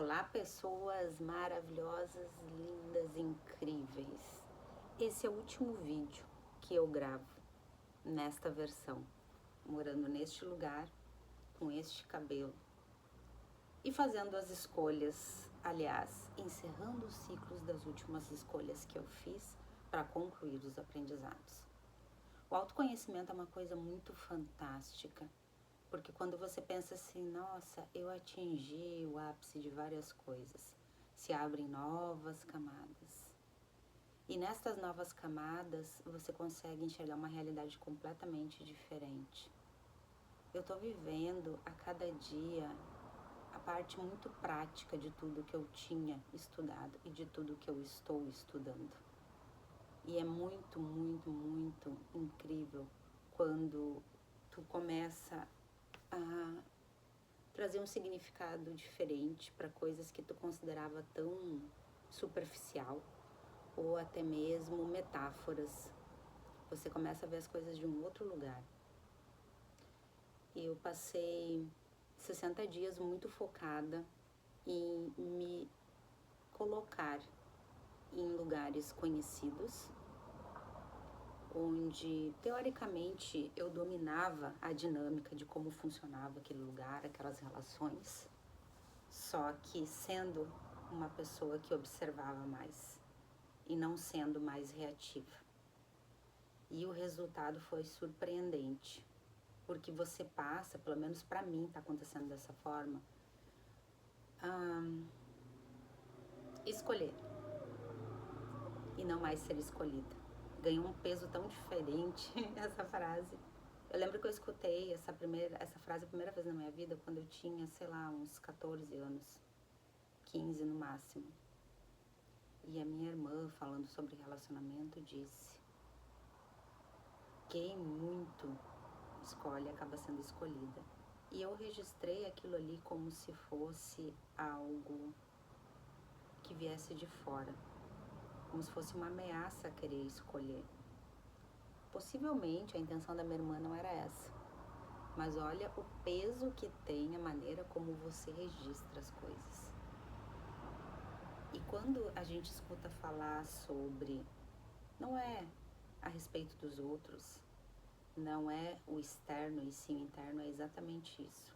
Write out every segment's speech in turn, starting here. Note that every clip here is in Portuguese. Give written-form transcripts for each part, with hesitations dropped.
Olá, pessoas maravilhosas, lindas, incríveis. Esse é o último vídeo que eu gravo nesta versão, morando neste lugar, com este cabelo e fazendo as escolhas, aliás, encerrando os ciclos das últimas escolhas que eu fiz para concluir os aprendizados. O autoconhecimento é uma coisa muito fantástica. Porque quando você pensa assim, nossa, eu atingi o ápice de várias coisas, se abrem novas camadas. E nestas novas camadas, você consegue enxergar uma realidade completamente diferente. Eu tô vivendo a cada dia a parte muito prática de tudo que eu tinha estudado e de tudo que eu estou estudando. E é muito, muito, muito incrível quando tu começa a trazer um significado diferente para coisas que tu considerava tão superficial ou até mesmo metáforas. Você começa a ver as coisas de um outro lugar. Eu passei 60 dias muito focada em me colocar em lugares conhecidos, onde teoricamente eu dominava a dinâmica de como funcionava aquele lugar, aquelas relações, só que sendo uma pessoa que observava mais e não sendo mais reativa. E o resultado foi surpreendente, porque você passa, pelo menos para mim está acontecendo dessa forma, escolher e não mais ser escolhida. Ganhou um peso tão diferente essa frase. Eu lembro que eu escutei essa frase a primeira vez na minha vida quando eu tinha, sei lá, uns 14 anos, 15 no máximo. E a minha irmã, falando sobre relacionamento, disse: quem muito escolhe acaba sendo escolhida. E eu registrei aquilo ali como se fosse algo que viesse de fora, como se fosse uma ameaça a querer escolher. Possivelmente a intenção da minha irmã não era essa, mas olha o peso que tem a maneira como você registra as coisas. E quando a gente escuta falar sobre, não é a respeito dos outros, não é o externo e sim o interno, é exatamente isso.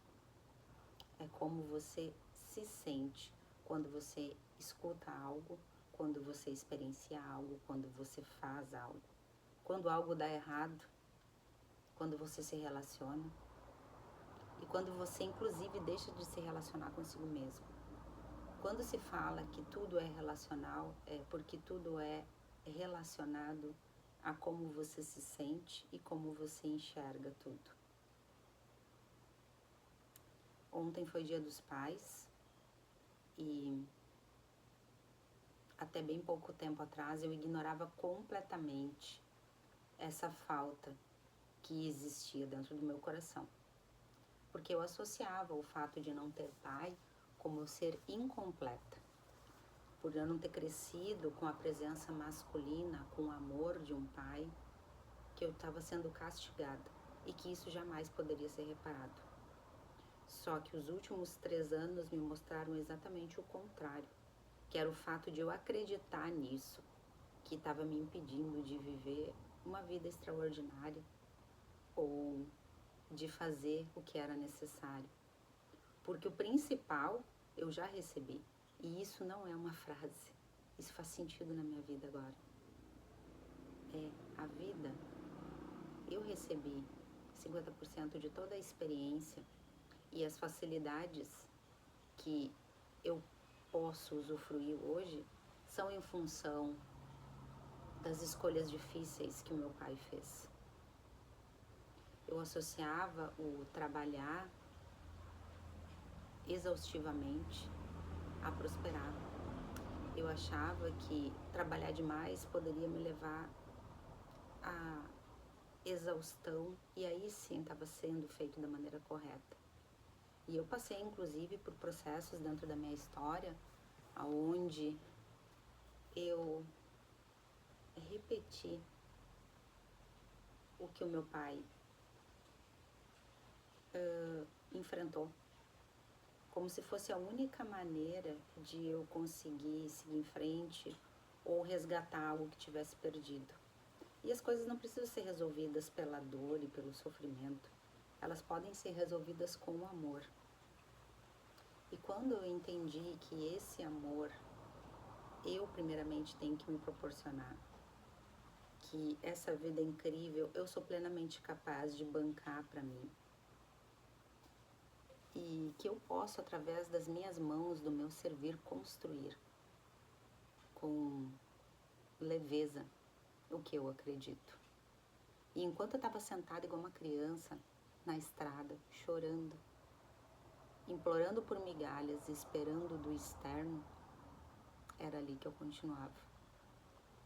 É como você se sente quando você escuta algo, quando você experiencia algo, quando você faz algo. Quando algo dá errado, quando você se relaciona e quando você inclusive deixa de se relacionar consigo mesmo. Quando se fala que tudo é relacional, é porque tudo é relacionado a como você se sente e como você enxerga tudo. Ontem foi Dia dos Pais e até bem pouco tempo atrás eu ignorava completamente essa falta que existia dentro do meu coração. Porque eu associava o fato de não ter pai como eu ser incompleta. Por eu não ter crescido com a presença masculina, com o amor de um pai, que eu estava sendo castigada e que isso jamais poderia ser reparado. Só que os últimos 3 anos me mostraram exatamente o contrário, que era o fato de eu acreditar nisso, que estava me impedindo de viver uma vida extraordinária ou de fazer o que era necessário. Porque o principal eu já recebi, e isso não é uma frase, isso faz sentido na minha vida agora. É a vida. Eu recebi 50% de toda a experiência e as facilidades que eu posso usufruir hoje são em função das escolhas difíceis que o meu pai fez. Eu associava o trabalhar exaustivamente a prosperar. Eu achava que trabalhar demais poderia me levar à exaustão e aí sim estava sendo feito da maneira correta. E eu passei inclusive por processos dentro da minha história onde eu repeti o que o meu pai enfrentou como se fosse a única maneira de eu conseguir seguir em frente ou resgatar algo que tivesse perdido. E as coisas não precisam ser resolvidas pela dor e pelo sofrimento. Elas podem ser resolvidas com o amor. E quando eu entendi que esse amor, eu primeiramente tenho que me proporcionar, que essa vida incrível eu sou plenamente capaz de bancar para mim, e que eu posso, através das minhas mãos, do meu servir, construir com leveza o que eu acredito. E enquanto eu estava sentada igual uma criança na estrada, chorando, implorando por migalhas, esperando do externo, era ali que eu continuava.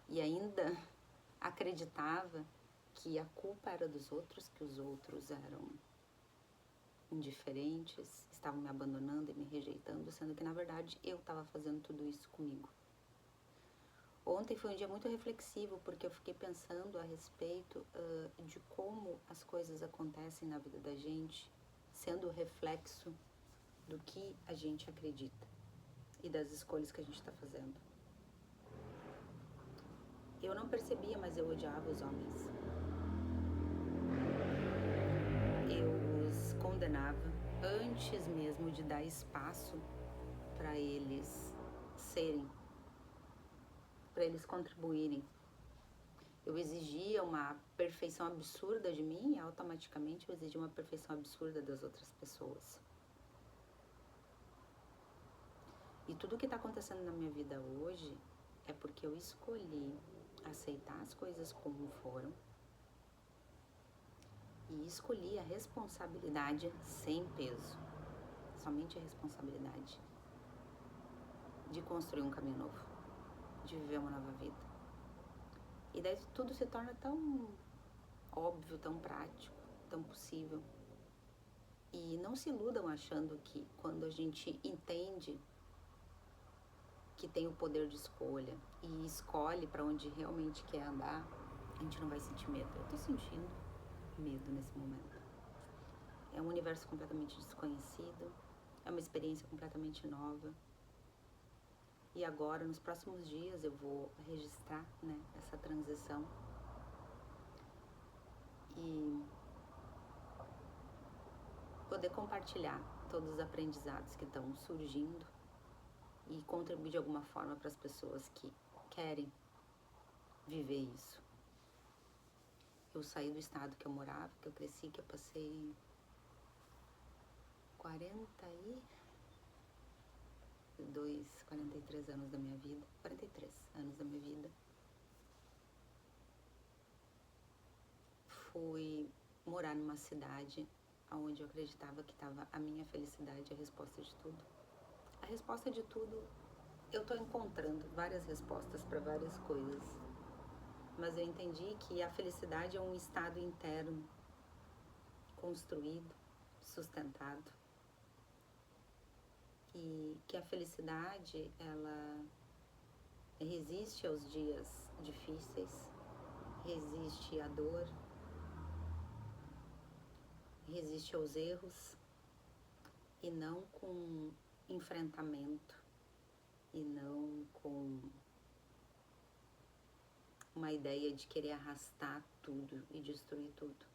E ainda acreditava que a culpa era dos outros, que os outros eram indiferentes, estavam me abandonando e me rejeitando, sendo que na verdade eu estava fazendo tudo isso comigo. Ontem foi um dia muito reflexivo, porque eu fiquei pensando a respeito de como as coisas acontecem na vida da gente, sendo reflexo do que a gente acredita e das escolhas que a gente está fazendo. Eu não percebia, mas eu odiava os homens. Eu os condenava antes mesmo de dar espaço para eles serem, para eles contribuírem. Eu exigia uma perfeição absurda de mim e automaticamente eu exigia uma perfeição absurda das outras pessoas. E tudo que está acontecendo na minha vida hoje é porque eu escolhi aceitar as coisas como foram e escolhi a responsabilidade sem peso, somente a responsabilidade de construir um caminho novo, de viver uma nova vida. E daí tudo se torna tão óbvio, tão prático, tão possível. E não se iludam achando que quando a gente entende que tem o poder de escolha e escolhe para onde realmente quer andar, a gente não vai sentir medo. Eu tô sentindo medo nesse momento. É um universo completamente desconhecido, é uma experiência completamente nova. E agora, nos próximos dias, eu vou registrar, né, essa transição e poder compartilhar todos os aprendizados que estão surgindo e contribuir de alguma forma para as pessoas que querem viver isso. Eu saí do estado que eu morava, que eu cresci, que eu passei 43 anos da minha vida, 43 anos da minha vida. Fui morar numa cidade onde eu acreditava que estava a minha felicidade, a resposta de tudo. A resposta de tudo, eu tô encontrando várias respostas para várias coisas, mas eu entendi que a felicidade é um estado interno, construído, sustentado, e que a felicidade, ela resiste aos dias difíceis, resiste à dor, resiste aos erros, e não com enfrentamento, e não com uma ideia de querer arrastar tudo e destruir tudo,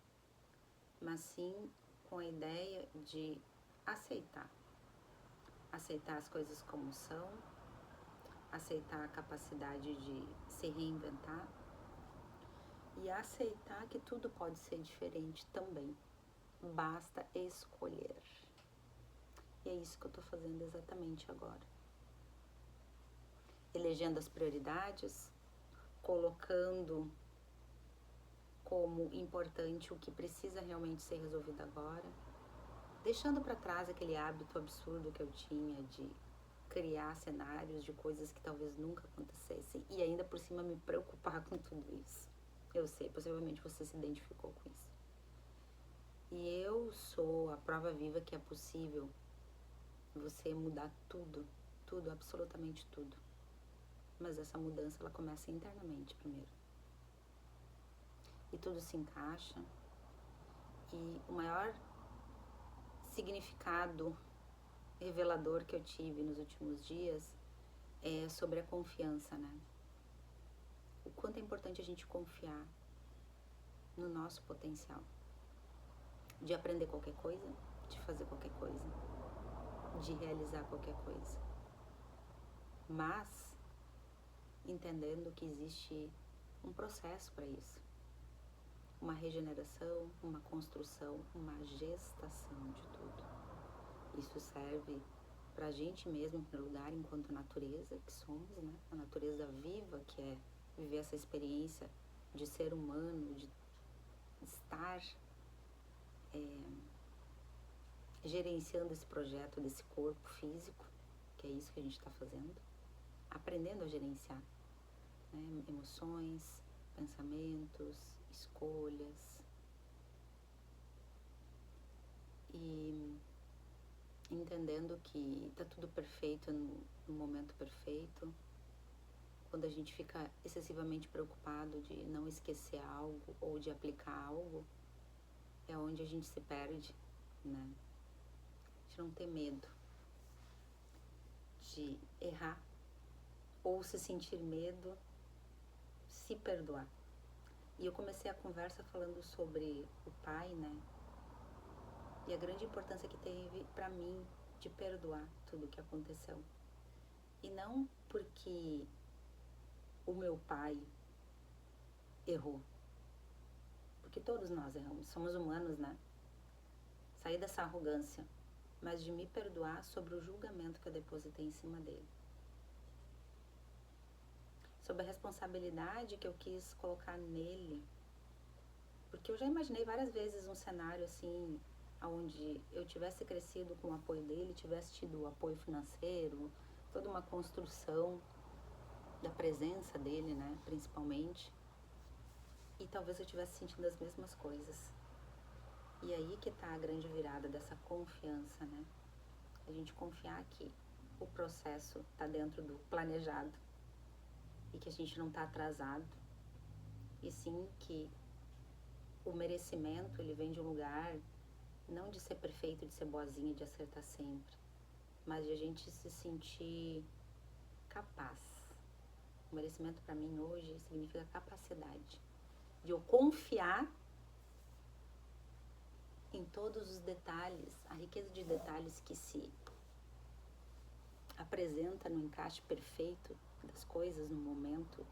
mas sim com a ideia de aceitar as coisas como são, aceitar a capacidade de se reinventar e aceitar que tudo pode ser diferente também. Basta escolher. E é isso que eu tô fazendo exatamente agora. Elegendo as prioridades, colocando como importante o que precisa realmente ser resolvido agora, deixando para trás aquele hábito absurdo que eu tinha de criar cenários de coisas que talvez nunca acontecessem e ainda por cima me preocupar com tudo isso. Eu sei, possivelmente você se identificou com isso. E eu sou a prova viva que é possível você mudar tudo, tudo, absolutamente tudo. Mas essa mudança, ela começa internamente primeiro. E tudo se encaixa. E o maior significado revelador que eu tive nos últimos dias é sobre a confiança, né? O quanto é importante a gente confiar no nosso potencial. De aprender qualquer coisa, de fazer qualquer coisa, de realizar qualquer coisa. Mas entendendo que existe um processo para isso. Uma regeneração, uma construção, uma gestação de tudo. Isso serve para a gente mesmo, em primeiro lugar, enquanto natureza que somos, né? A natureza viva, que é viver essa experiência de ser humano, de estar gerenciando esse projeto desse corpo físico, que é isso que a gente está fazendo, aprendendo a gerenciar, né? Emoções, pensamentos, escolhas, e entendendo que está tudo perfeito no momento perfeito. Quando a gente fica excessivamente preocupado de não esquecer algo ou de aplicar algo, é onde a gente se perde, né? A gente não ter medo de errar ou se sentir medo, se perdoar. E eu comecei a conversa falando sobre o pai, né? E a grande importância que teve para mim de perdoar tudo o que aconteceu. E não porque o meu pai errou. Porque todos nós erramos, somos humanos, né? Sair dessa arrogância, mas de me perdoar sobre o julgamento que eu depositei em cima dele. Sobre a responsabilidade que eu quis colocar nele. Porque eu já imaginei várias vezes um cenário assim, onde eu tivesse crescido com o apoio dele, tivesse tido o apoio financeiro, toda uma construção da presença dele, né, principalmente. E talvez eu estivesse sentindo as mesmas coisas. E aí que tá a grande virada dessa confiança, né? A gente confiar que o processo tá dentro do planejado e que a gente não tá atrasado. E sim que o merecimento, ele vem de um lugar não de ser perfeito, de ser boazinha, de acertar sempre, mas de a gente se sentir capaz. O merecimento para mim hoje significa capacidade. De eu confiar em todos os detalhes, a riqueza de detalhes que se apresenta no encaixe perfeito das coisas no momento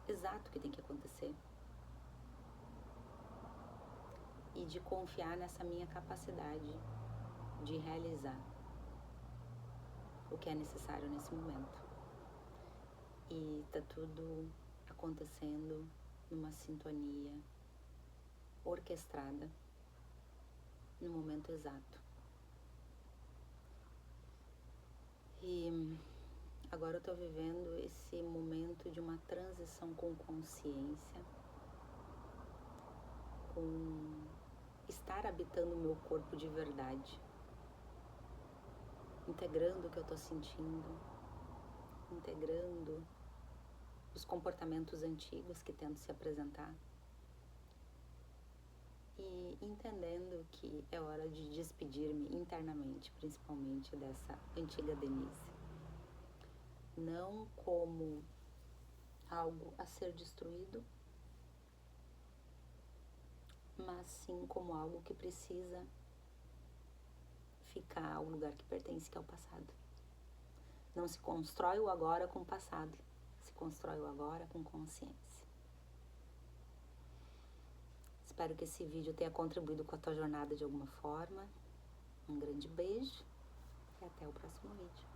exato que tem que acontecer. E de confiar nessa minha capacidade de realizar o que é necessário nesse momento. E tá tudo acontecendo numa sintonia orquestrada no momento exato. E agora eu tô vivendo esse momento de uma transição com consciência, com estar habitando o meu corpo de verdade, integrando o que eu tô sentindo, integrando os comportamentos antigos que tentam se apresentar e entendendo que é hora de despedir-me internamente, principalmente dessa antiga Denise. Não como algo a ser destruído, mas sim como algo que precisa ficar ao lugar que pertence, que é o passado. Não se constrói o agora com o passado, se constrói o agora com consciência. Espero que esse vídeo tenha contribuído com a tua jornada de alguma forma. Um grande beijo e até o próximo vídeo.